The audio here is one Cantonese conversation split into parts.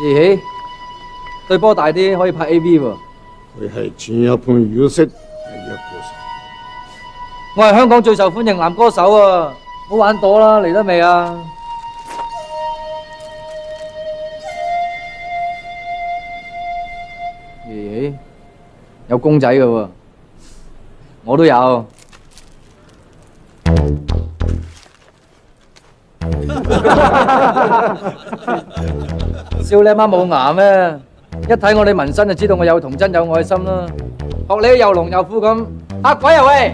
爺爺，對波大啲可以拍 AV 喎。佢係前一盤預識第一個手。我係香港最受歡迎男歌手啊！唔好玩朵啦，嚟得未啊？爺爺有公仔嘅喎，我都有。笑你阿媽冇牙咩？一睇我哋紋身就知道我有童真有愛心啦。學你又龍又虎咁，嚇鬼啊喂！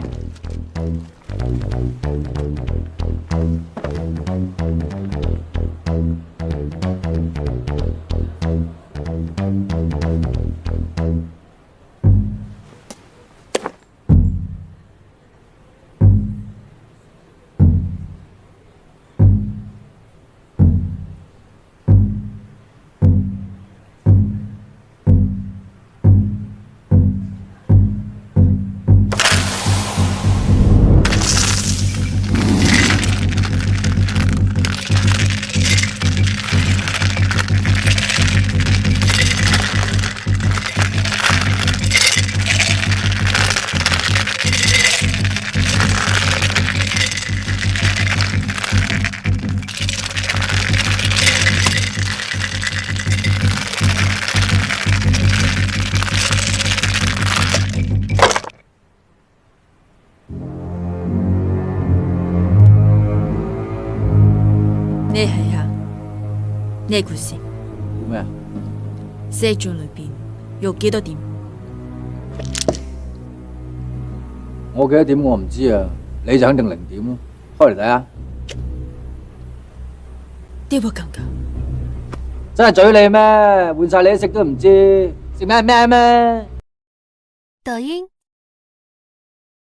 你睇下呢個故事咩啊？寫章裏邊有幾多點？我幾多點我唔知啊，你就肯定0點咯。開嚟睇下。啲我感覺真係嘴你咩？換晒你都食都唔知食咩咩咩？抖音。